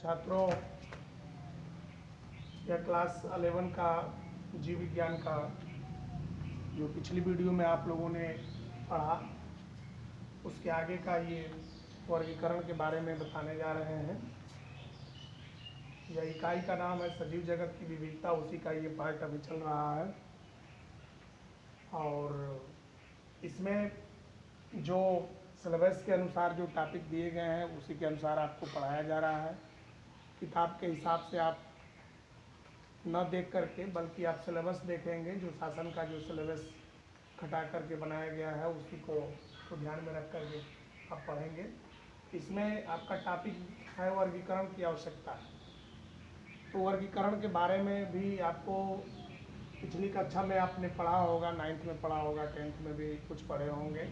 छात्रों, यह क्लास 11 का जीव विज्ञान का जो पिछली वीडियो में आप लोगों ने पढ़ा, उसके आगे का ये वर्गीकरण के बारे में बताने जा रहे हैं। यह इकाई का नाम है सजीव जगत की विविधता, उसी का ये पार्ट अभी चल रहा है। और इसमें जो सिलेबस के अनुसार जो टॉपिक दिए गए हैं उसी के अनुसार आपको पढ़ाया जा रहा है। किताब के हिसाब से आप न देख करके बल्कि आप सिलेबस देखेंगे, जो शासन का जो सिलेबस घटा करके बनाया गया है उसी को ध्यान में रख करके आप पढ़ेंगे। इसमें आपका टॉपिक है वर्गीकरण की आवश्यकता। तो वर्गीकरण के बारे में भी आपको पिछली कक्षा में आपने पढ़ा होगा, 9th में पढ़ा होगा, 10th में भी कुछ पढ़े होंगे।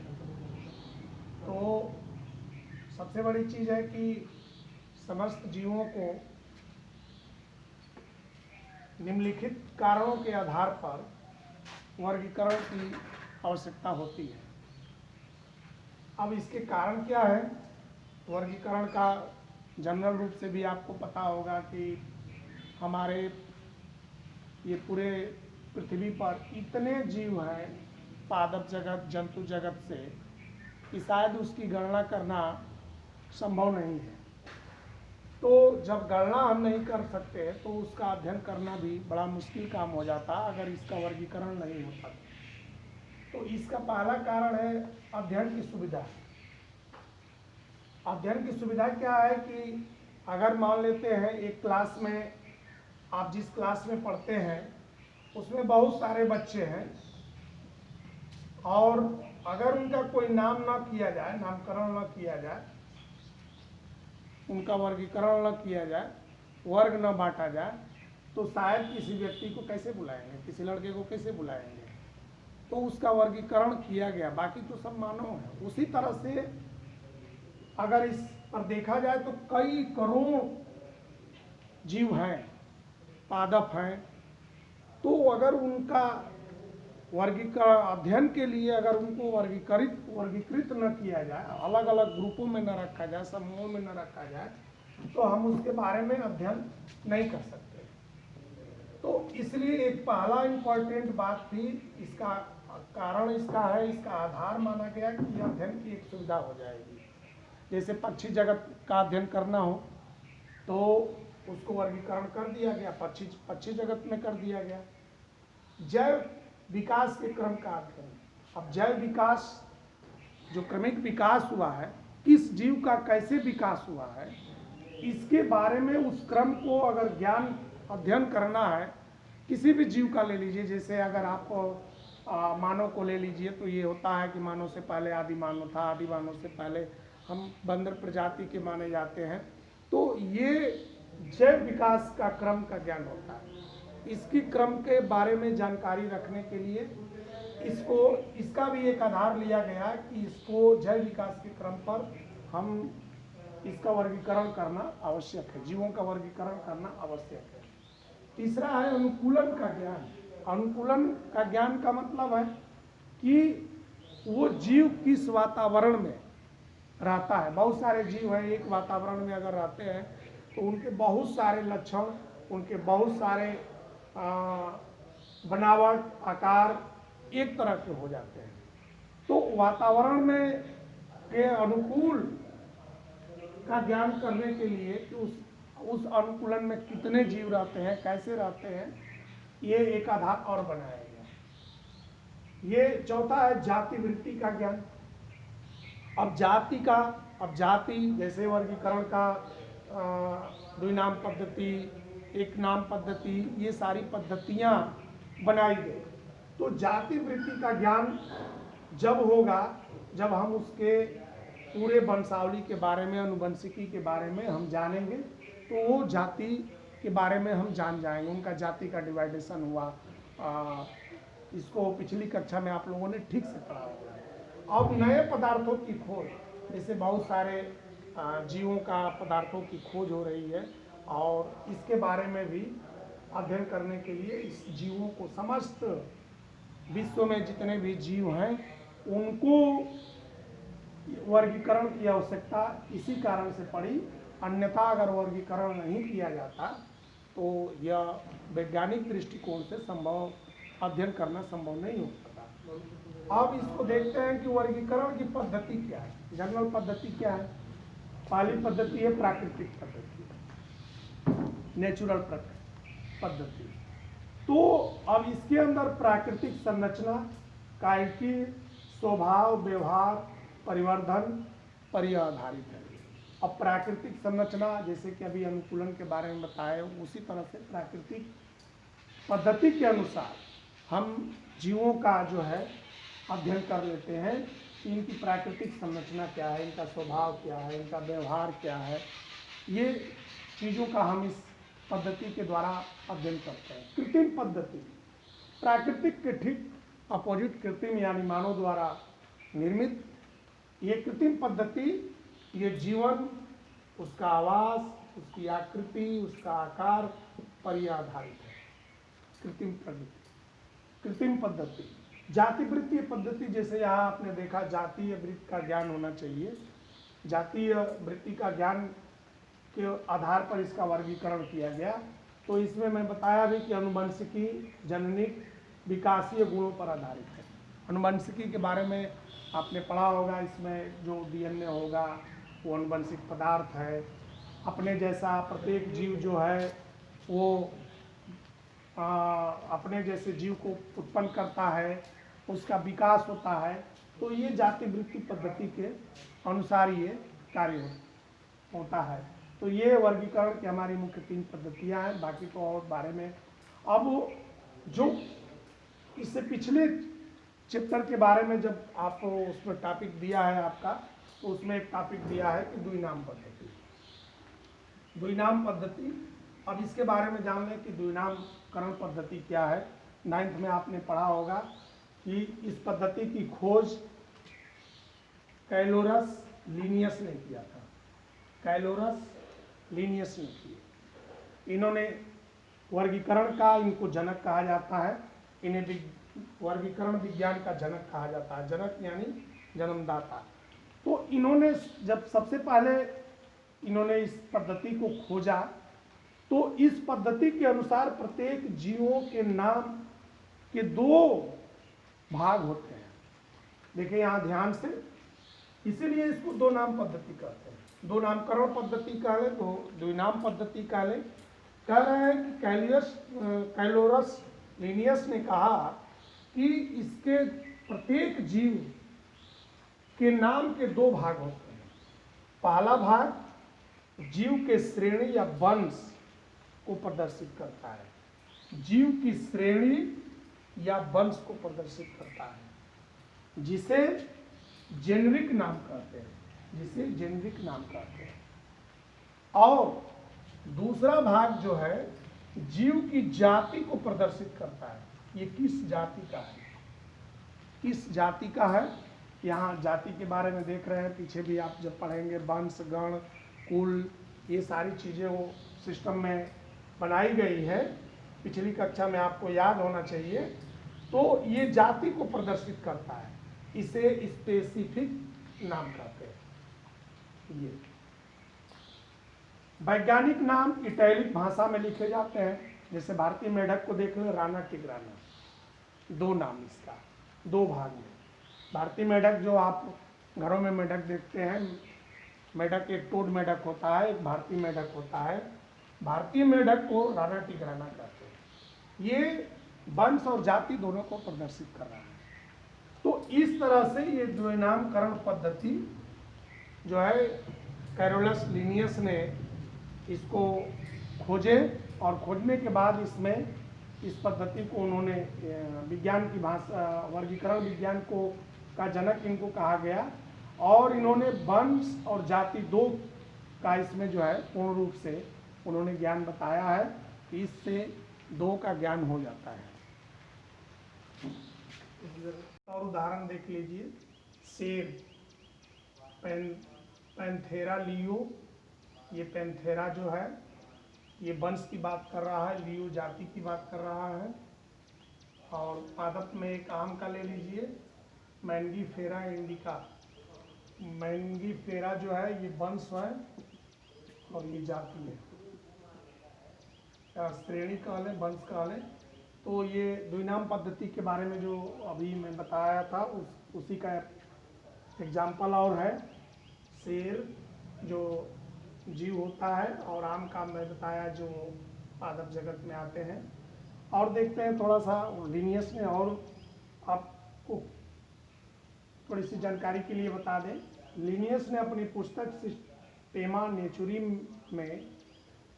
तो सबसे बड़ी चीज़ है कि समस्त जीवों को निम्नलिखित कारणों के आधार पर वर्गीकरण की आवश्यकता होती है। अब इसके कारण क्या है? वर्गीकरण का जनरल रूप से भी आपको पता होगा कि हमारे ये पूरे पृथ्वी पर इतने जीव हैं पादप जगत, जंतु जगत से, कि शायद उसकी गणना करना संभव नहीं है। तो जब गणना हम नहीं कर सकते तो उसका अध्ययन करना भी बड़ा मुश्किल काम हो जाता अगर इसका वर्गीकरण नहीं होता। तो इसका पहला कारण है अध्ययन की सुविधा। अध्ययन की सुविधा क्या है कि अगर मान लेते हैं एक क्लास में, आप जिस क्लास में पढ़ते हैं उसमें बहुत सारे बच्चे हैं और अगर उनका कोई नाम न किया जाए, नामकरण न किया जाए, उनका वर्गीकरण न किया जाए, वर्ग न बांटा जाए, तो शायद किसी व्यक्ति को कैसे बुलाएंगे, किसी लड़के को कैसे बुलाएंगे। तो उसका वर्गीकरण किया गया, बाकी तो सब मानव है। उसी तरह से अगर इस पर देखा जाए तो कई करोड़ जीव हैं, पादप हैं। तो अगर उनका वर्गीकरण अध्ययन के लिए अगर उनको वर्गीकृत न किया जाए, अलग अलग ग्रुपों में न रखा जाए, समूहों में न रखा जाए, तो हम उसके बारे में अध्ययन नहीं कर सकते। तो इसलिए एक पहला इम्पोर्टेंट बात थी, इसका कारण इसका है, इसका आधार माना गया कि अध्ययन की एक सुविधा हो जाएगी। जैसे पक्षी जगत का अध्ययन करना हो तो उसको वर्गीकरण कर दिया गया, पक्षी जगत में कर दिया गया। जैव विकास के क्रम का अध्ययन, अब जैव विकास जो क्रमिक विकास हुआ है, किस जीव का कैसे विकास हुआ है, इसके बारे में उस क्रम को अगर ज्ञान अध्ययन करना है, किसी भी जीव का ले लीजिए। जैसे अगर आप मानव को ले लीजिए तो ये होता है कि मानव से पहले आदि मानव था, आदि मानव से पहले हम बंदर प्रजाति के माने जाते हैं। तो ये जैव विकास का क्रम का ज्ञान होता है। इसकी क्रम के बारे में जानकारी रखने के लिए इसका भी एक आधार लिया गया कि इसको जैव विकास के क्रम पर हम इसका वर्गीकरण करना आवश्यक है, जीवों का वर्गीकरण करना आवश्यक है। तीसरा है अनुकूलन का ज्ञान। अनुकूलन का ज्ञान का मतलब है कि वो जीव किस वातावरण में रहता है। बहुत सारे जीव हैं, एक वातावरण में अगर रहते हैं तो उनके बहुत सारे लक्षण, उनके बहुत सारे बनावट, आकार एक तरह के हो जाते हैं। तो वातावरण में के अनुकूल का ज्ञान करने के लिए कि उस अनुकूलन में कितने जीव रहते हैं, कैसे रहते हैं, ये एक आधार और बनाया गया। ये चौथा है जाति वृत्ति का ज्ञान। अब जाति जैसे वर्गीकरण का द्विनाम पद्धति, एक नाम पद्धति, ये सारी पद्धतियाँ बनाई गई। तो जाति वृत्ति का ज्ञान जब होगा जब हम उसके पूरे वंशावली के बारे में, अनुवंशिकी के बारे में हम जानेंगे, तो वो जाति के बारे में हम जान जाएंगे। उनका जाति का डिवाइडेशन हुआ, इसको पिछली कक्षा में आप लोगों ने ठीक से पढ़ा होगा। अब नए पदार्थों की खोज, जैसे बहुत सारे जीवों का पदार्थों की खोज हो रही है और इसके बारे में भी अध्ययन करने के लिए इस जीवों को, समस्त विश्व में जितने भी जीव हैं उनको वर्गीकरण की आवश्यकता इसी कारण से पड़ी अन्यथा अगर वर्गीकरण नहीं किया जाता तो यह वैज्ञानिक दृष्टिकोण से संभव अध्ययन करना संभव नहीं हो पाता। अब इसको देखते हैं कि वर्गीकरण की पद्धति क्या है। जनरल पद्धति क्या है? पहली पद्धति है प्राकृतिक पद्धति, नेचुरल पद्धति। तो अब इसके अंदर प्राकृतिक संरचना, कायिकी, स्वभाव, व्यवहार, परिवर्धन पर यह आधारित है। अब प्राकृतिक संरचना जैसे कि अभी अनुकूलन के बारे में बताया, उसी तरह से प्राकृतिक पद्धति के अनुसार हम जीवों का जो है अध्ययन कर लेते हैं कि इनकी प्राकृतिक संरचना क्या है, इनका स्वभाव क्या है, इनका व्यवहार क्या है। ये चीज़ों का हम इस पद्धति के द्वारा अध्ययन करते हैं। कृत्रिम पद्धति, प्राकृतिक के ठीक अपोजिट कृत्रिम यानी मानव द्वारा निर्मित ये कृत्रिम पद्धति, ये जीवन, उसका आवास, उसकी आकृति, उसका आकार पर यह आधारित है। कृत्रिम पद्धति, कृत्रिम पद्धति। जातिवृत्तीय पद्धति, जैसे यहाँ आपने देखा जातीय वृत्ति का ज्ञान होना चाहिए। जातीय वृत्ति का ज्ञान के आधार पर इसका वर्गीकरण किया गया। तो इसमें मैं बताया भी कि अनुवंशिकी, जननिक, विकासीय गुणों पर आधारित है। अनुवंशिकी के बारे में आपने पढ़ा होगा। इसमें जो डीएनए होगा वो अनुवंशिक पदार्थ है। अपने जैसा प्रत्येक जीव जो है वो अपने जैसे जीव को उत्पन्न करता है, उसका विकास होता है। तो ये जातिवृत्ति पद्धति के अनुसार ये कार्य होता है। तो ये वर्गीकरण की हमारी मुख्य 3 पद्धतियाँ हैं। बाकी तो और बारे में अब जो इससे पिछले चैप्टर के बारे में जब आप उसमें टॉपिक दिया है आपका, तो उसमें एक टॉपिक दिया है कि द्विनाम पद्धति। द्विनाम पद्धति, अब इसके बारे में जान लें कि द्विनामकरण पद्धति क्या है। 9th में आपने पढ़ा होगा कि इस पद्धति की खोज कैलोरस लीनियस ने किया था। कैलोरस लीनियस ने किए। इन्होंने वर्गीकरण का, इनको जनक कहा जाता है। इन्हें वर्गीकरण विज्ञान का जनक कहा जाता है। जनक यानी जन्मदाता। तो इन्होंने जब सबसे पहले इन्होंने इस पद्धति को खोजा, तो इस पद्धति के अनुसार प्रत्येक जीवों के नाम के 2 भाग होते हैं। देखिए यहाँ ध्यान से, इसीलिए इसको 2 नाम पद्धति कहते हैं। 2 नामकरण पद्धति कह लें तो द्विनाम पद्धति कह लें। कह रहे हैं कि कैलोरस लीनियस ने कहा कि इसके प्रत्येक जीव के नाम के 2 भाग होते हैं। पहला भाग जीव के श्रेणी या वंश को प्रदर्शित करता है। जीव की श्रेणी या वंश को प्रदर्शित करता है, जिसे जेनरिक नाम कहते हैं। जिसे जेनरिक नाम कहते हैं। और दूसरा भाग जो है जीव की जाति को प्रदर्शित करता है। ये किस जाति का है, किस जाति का है। यहाँ जाति के बारे में देख रहे हैं, पीछे भी आप जब पढ़ेंगे वंश, गण, कुल, ये सारी चीज़ें वो सिस्टम में बनाई गई है। पिछली कक्षा में आपको याद होना चाहिए। तो ये जाति को प्रदर्शित करता है, इसे स्पेसिफिक नाम कहते हैं। ये वैज्ञानिक नाम इटैलिक भाषा में लिखे जाते हैं। जैसे भारतीय मेढक को देख लो, राना टिग्राना, 2 नाम इसका, 2 भाग में। भारतीय मेढक जो आप घरों में मेढक देखते हैं, मेढक एक टोड मेढक होता है, एक भारतीय मेढक होता है। भारतीय मेढक को राना टिग्राना कहते हैं। ये वंश और जाति दोनों को प्रदर्शित कर रहा है। तो इस तरह से ये द्विनामकरण पद्धति जो है कैरोलस लीनियस ने इसको खोजे, और खोजने के बाद इसमें इस पद्धति को उन्होंने विज्ञान की भाषा, वर्गीकरण विज्ञान को का जनक इनको कहा गया। और इन्होंने वंश और जाति 2 का इसमें जो है पूर्ण रूप से उन्होंने ज्ञान बताया है कि इससे 2 का ज्ञान हो जाता है। और उदाहरण देख लीजिए, शेर, पैंथेरा लियो, ये पैंथेरा जो है ये वंश की बात कर रहा है, लियो जाति की बात कर रहा है। और पादप में एक आम का ले लीजिए, मैंगीफेरा इंडिका। मैंगीफेरा जो है ये वंश है, और ये जाति है, श्रेणी काल है, वंश काल है। तो ये द्विनाम पद्धति के बारे में जो अभी मैं बताया था उसी का एग्जाम्पल और है। शेर जो जीव होता है, और आम का मैं बताया जो पादप जगत में आते हैं। और देखते हैं थोड़ा सा लिनियस में, और आपको थोड़ी सी जानकारी के लिए बता दें, लिनियस ने अपनी पुस्तक सिस्टेमा नेचुरी में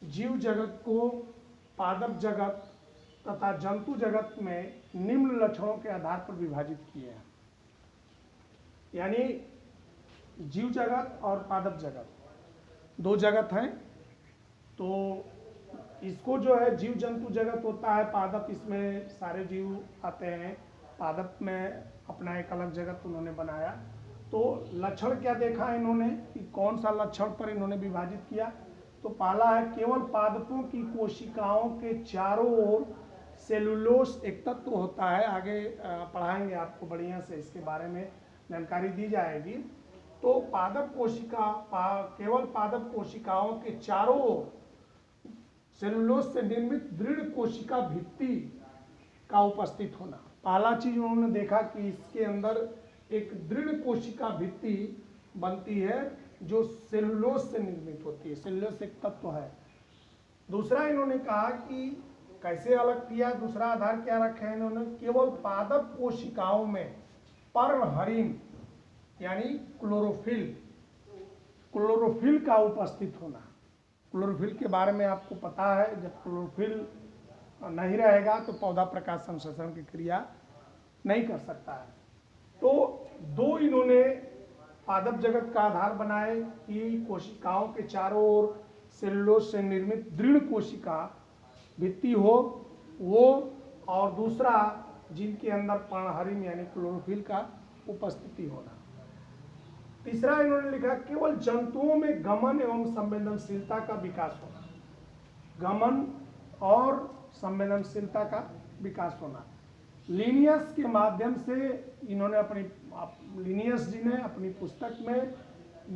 जीव जगत को पादप जगत तथा जंतु जगत में निम्न लक्षणों के आधार पर विभाजित किए हैं। यानी जीव जगत और पादप जगत दो जगत हैं। तो इसको जो है जीव जंतु जगत होता है, पादप इसमें सारे जीव आते हैं। पादप में अपना एक अलग जगत उन्होंने बनाया। तो लक्षण क्या देखा इन्होंने कि कौन सा लक्षण पर इन्होंने विभाजित किया। तो पहला है केवल पादपों की कोशिकाओं के चारों ओर सेलुलोस एक तत्व होता है। आगे पढ़ाएंगे आपको बढ़िया से, इसके बारे में जानकारी दी जाएगी। तो पादप कोशिका केवल पादप कोशिकाओं के चारों ओर सेलुलोस से निर्मित दृढ़ कोशिका भित्ति का उपस्थित होना। पहला चीज उन्होंने देखा कि इसके अंदर एक दृढ़ कोशिका भित्ति बनती है जो सेलुलोस से निर्मित होती है। सेलुलोस एक तत्व है। दूसरा इन्होंने कहा कि कैसे अलग किया, दूसरा आधार क्या रखा है इन्होंने, केवल पादप कोशिकाओं में पर्णहरिम यानी क्लोरोफिल का उपस्थित होना। क्लोरोफिल के बारे में आपको पता है, जब क्लोरोफिल नहीं रहेगा तो पौधा प्रकाश संश्लेषण की क्रिया नहीं कर सकता है। तो दो इन्होंने पादप जगत का आधार बनाए कि कोशिकाओं के चारों ओर सेलुलोज से निर्मित दृढ़ कोशिका भित्ति हो वो, और दूसरा जिनके अंदर पर्णहरिम यानी क्लोरोफिल का उपस्थिति होना। तीसरा इन्होंने लिखा केवल जंतुओं में गमन एवं संवेदनशीलता का विकास होना। गमन और संवेदनशीलता का विकास होना। लिनियस के माध्यम से इन्होंने लिनियस जी ने अपनी पुस्तक में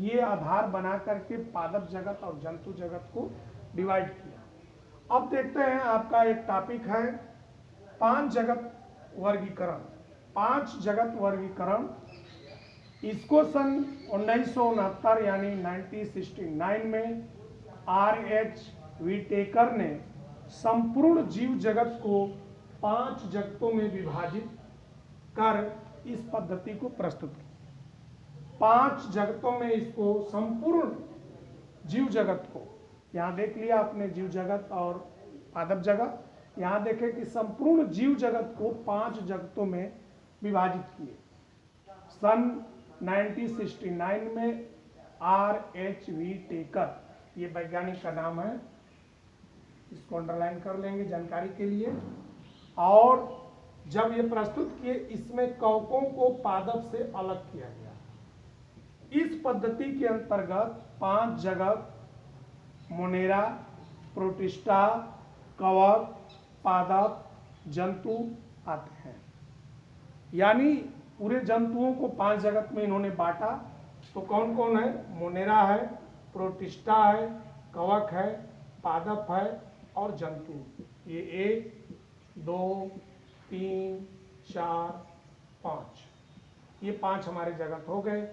ये आधार बना करके पादप जगत और जंतु जगत को डिवाइड किया। अब देखते हैं, आपका एक टॉपिक है 5 जगत वर्गीकरण। 5 जगत वर्गीकरण, इसको सन 1969 यानी 1969 में R.H. व्हिटेकर ने संपूर्ण जीव जगत को 5 जगतों में विभाजित कर इस पद्धति को प्रस्तुत किया। 5 जगतों में इसको संपूर्ण जीव जगत को, यहाँ देख लिया आपने जीव जगत और पादप जगत, यहाँ देखें कि संपूर्ण जीव जगत को 5 जगतों में विभाजित किए। सन 1969 में R.H. व्हिटेकर, ये वैज्ञानिक का नाम है, इसको अंडरलाइन कर लेंगे जानकारी के लिए। और जब ये प्रस्तुत किए, इसमें कवकों को पादप से अलग किया गया। इस पद्धति के अंतर्गत 5 जगत मोनेरा, प्रोटिस्टा, कवक, पादप, जंतु आते हैं। यानी पूरे जंतुओं को 5 जगत में इन्होंने बांटा। तो कौन कौन है? मोनेरा है, प्रोटिस्टा है, कवक है, पादप है और जंतु। ये 1, 2, 3, 4, 5, ये 5 हमारे जगत हो गए।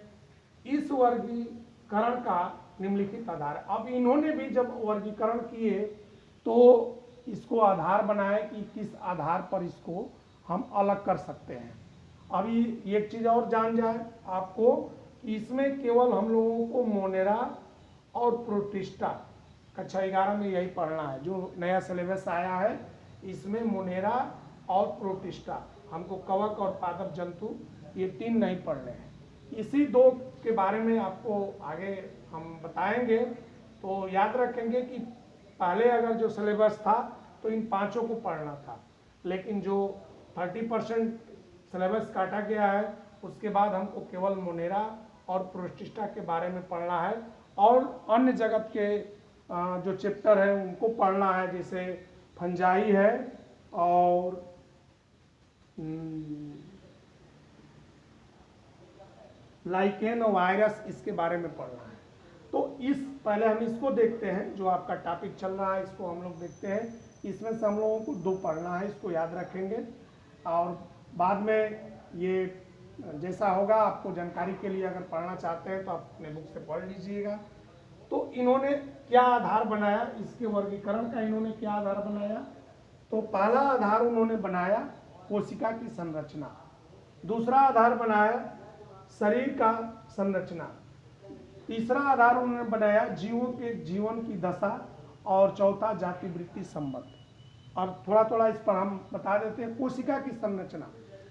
इस वर्गीकरण का निम्नलिखित आधार। अब इन्होंने भी जब वर्गीकरण किए तो इसको आधार बनाए कि किस आधार पर इसको हम अलग कर सकते हैं। अभी एक चीज और जान जाए आपको, इसमें केवल हम लोगों को मोनेरा और प्रोटिस्टा, कक्षा 11 में यही पढ़ना है। जो नया सिलेबस आया है इसमें मोनेरा और प्रोटिस्टा, हमको कवक और पादप जंतु ये 3 नहीं पढ़ने हैं। इसी 2 के बारे में आपको आगे हम बताएंगे। तो याद रखेंगे कि पहले अगर जो सिलेबस था तो इन 5 को पढ़ना था, लेकिन जो 30% सिलेबस काटा गया है उसके बाद हमको केवल मोनेरा और प्रोटिस्टा के बारे में पढ़ना है, और अन्य जगत के जो चैप्टर है उनको पढ़ना है, जैसे फंजाई है और लाइकेन वायरस, इसके बारे में पढ़ना है। तो पहले हम इसको देखते हैं, जो आपका टॉपिक चल रहा है इसको हम लोग देखते हैं। इसमें से हम लोगों को 2 पढ़ना है, इसको याद रखेंगे और बाद में ये जैसा होगा आपको जानकारी के लिए अगर पढ़ना चाहते हैं तो आप अपने बुक से पढ़ लीजिएगा। तो इन्होंने क्या आधार बनाया, इसके वर्गीकरण का इन्होंने क्या आधार बनाया? तो पहला आधार उन्होंने बनाया कोशिका की संरचना, दूसरा आधार बनाया शरीर का संरचना, तीसरा आधार उन्होंने बनाया जीवों के जीवन की दशा और चौथा जाति वृत्ति संबंध। और थोड़ा थोड़ा इस पर हम बता देते हैं। कोशिका की संरचना,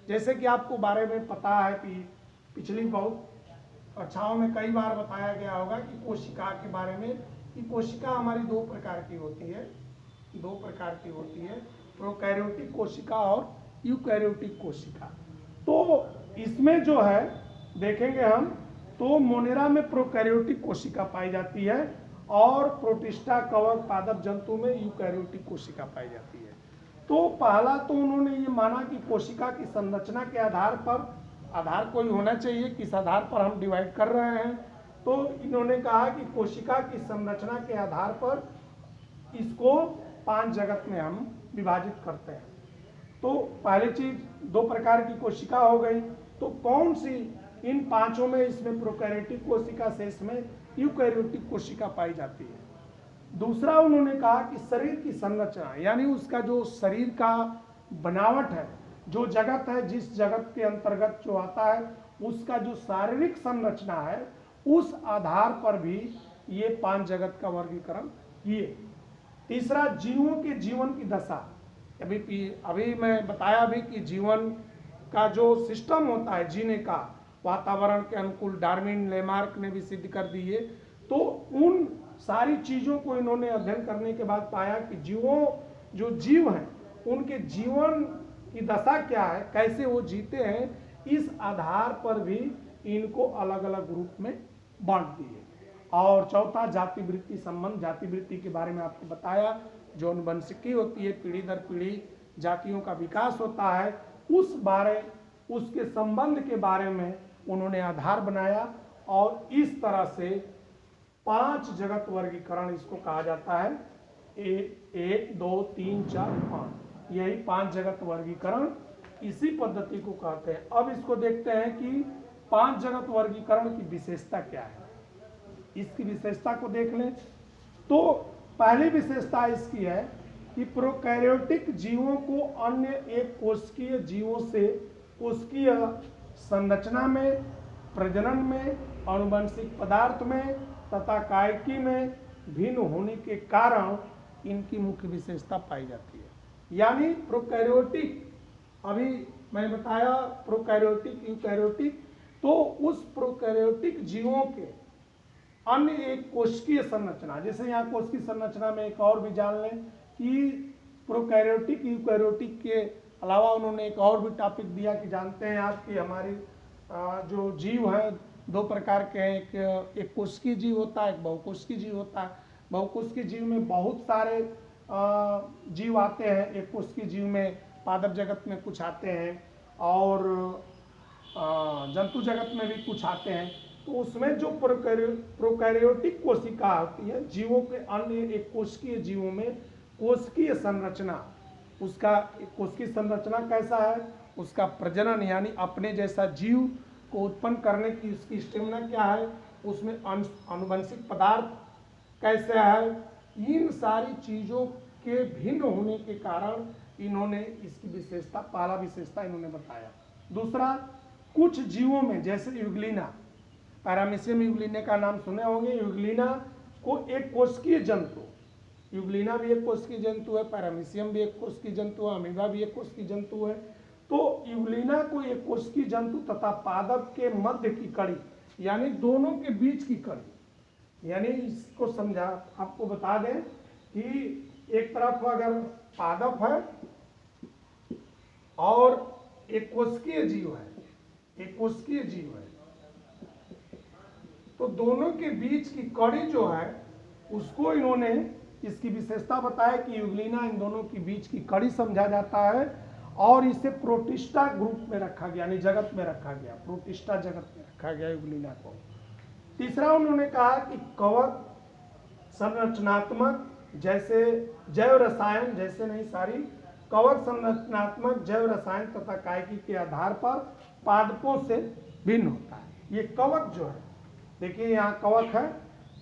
जैसे कि आपको बारे में पता है कि पिछली बहुत कक्षाओं में कई बार बताया गया होगा कि कोशिका के बारे में, कि कोशिका हमारी 2 प्रकार की होती है, 2 प्रकार की होती है, प्रोकैरियोटिक कोशिका और यूकैरियोटिक कोशिका। तो इसमें जो है देखेंगे हम, तो मोनेरा में प्रोकैरियोटिक कोशिका पाई जाती है और प्रोटिस्टा कवक पादप जंतु में यूकैरियोटिक कोशिका पाई जाती है। तो पहला तो उन्होंने ये माना कि कोशिका की संरचना के आधार पर, आधार कोई होना चाहिए, किस आधार पर हम डिवाइड कर रहे हैं। तो इन्होंने कहा कि कोशिका की संरचना के आधार पर इसको 5 जगत में हम विभाजित करते हैं। तो पहली चीज 2 प्रकार की कोशिका हो गई। तो कौन सी इन 5 में, इसमें प्रोकैरियोटिक कोशिका से इसमें यूकैरियोटिक कोशिका पाई जाती है। दूसरा उन्होंने कहा कि शरीर की संरचना, यानी उसका जो शरीर का बनावट है, जो जगत है, जिस जगत के अंतर्गत जो आता है, उसका जो शारीरिक संरचना है, उस आधार पर भी ये 5 जगत का वर्गीकरण किए। तीसरा जीवों के जीवन की दशा, अभी मैं बताया भी कि जीवन का जो सिस्टम होता है जीने का, वातावरण के अनुकूल डार्विन लेमार्क ने भी सिद्ध कर दिए। तो उन सारी चीज़ों को इन्होंने अध्ययन करने के बाद पाया कि जो जीव हैं उनके जीवन की दशा क्या है, कैसे वो जीते हैं, इस आधार पर भी इनको अलग अलग ग्रुप में बांट दिए। और चौथा जाति वृत्ति संबंध, जाति वृत्ति के बारे में आपको बताया, जो अनुवंशिकी होती है, पीढ़ी दर पीढ़ी जातियों का विकास होता है, उसके संबंध के बारे में उन्होंने आधार बनाया। और इस तरह से 5 जगत वर्गीकरण इसको कहा जाता है। 1 2 3 4 5, यही 5 जगत वर्गीकरण इसी पद्धति को कहते हैं। अब इसको देखते हैं कि 5 जगत वर्गीकरण की विशेषता क्या है। इसकी विशेषता को देख लें तो पहली विशेषता इसकी है कि प्रोकैरियोटिक जीवों को अन्य एक कोशिकीय जीवों से कोशिकीय संरचना में, प्रजनन में, आनुवंशिक पदार्थ में तथा कायिकी में भिन्न होने के कारण इनकी मुख्य विशेषता पाई जाती है। यानी प्रोकैरियोटिक, अभी मैं बताया प्रोकैरियोटिक यूकैरियोटिक, तो उस प्रोकैरियोटिक जीवों के अन्य एक कोशिकीय संरचना, जैसे यहाँ कोशिकीय संरचना में एक और भी जान लें कि प्रोकैरियोटिक यूकैरियोटिक के अलावा उन्होंने एक और भी टॉपिक दिया कि जानते हैं आप कि हमारी जो जीव हैं 2 प्रकार के हैं, एक कोशिकीय जीव होता है, एक बहुकोशिकीय जीव होता है। बहुकोशिकीय जीव में बहुत सारे जीव आते हैं, एक कोशिकीय जीव में पादप जगत में कुछ आते हैं और जंतु जगत में भी कुछ आते हैं। तो उसमें जो प्रोकैरियोटिक कोशिका होती है, जीवों के अन्य एक कोशिकीय जीवों में कोशिकीय संरचना, उसका कोशिकीय संरचना कैसा है, उसका प्रजनन यानी अपने जैसा जीव को उत्पन्न करने की उसकी स्टेमिना क्या है, उसमें आनुवंशिक पदार्थ कैसे है, इन सारी चीज़ों के भिन्न होने के कारण इन्होंने इसकी विशेषता, पहला विशेषता इन्होंने बताया। दूसरा, कुछ जीवों में जैसे यूग्लिना, पैरामीशियम यूग्लिना का नाम सुने होंगे। यूग्लिना को एक कोशिकीय जंतु, यूग्लिना भी एक कोशिकीय जंतु है, पैरामीशियम भी एक कोशिकीय जंतु है, अमीबा भी एक कोशिकीय जंतु है। तो यूग्लिना को एक कोशिकीय जंतु तथा पादप के मध्य की कड़ी, यानी दोनों के बीच की कड़ी, यानी इसको समझा आपको बता दें कि एक तरफ अगर पादप है और एक कोशिकीय जीव है, एक कोशिकीय जीव है, तो दोनों के बीच की कड़ी जो है उसको इन्होंने इसकी विशेषता बताया कि यूग्लिना इन दोनों के बीच की कड़ी समझा जाता है और इसे प्रोटिस्टा ग्रुप में रखा गया, यानी जगत में रखा गया, प्रोटिस्टा जगत में रखा गया यूग्लिना को। तीसरा उन्होंने कहा कि कवक संरचनात्मक जैसे जैव रसायन, जैसे नहीं सारी, कवक संरचनात्मक जैव रसायन तथा कायिकी के आधार पर पादपों से भिन्न होता है। ये कवक जो है, देखिए यहाँ कवक है,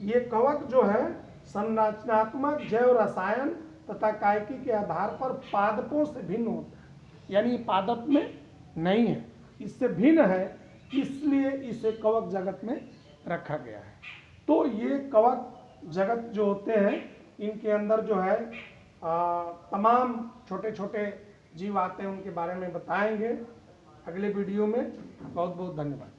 ये कवक जो है संरचनात्मक जैव रसायन तथा कायिकी के आधार पर पादपों से भिन्न होता है, यानी पादप में नहीं है, इससे भिन्न है, इसलिए इसे कवक जगत में रखा गया है। तो ये कवक जगत जो होते हैं, इनके अंदर जो है तमाम छोटे छोटे जीव आते हैं, उनके बारे में बताएंगे अगले वीडियो में। बहुत बहुत धन्यवाद।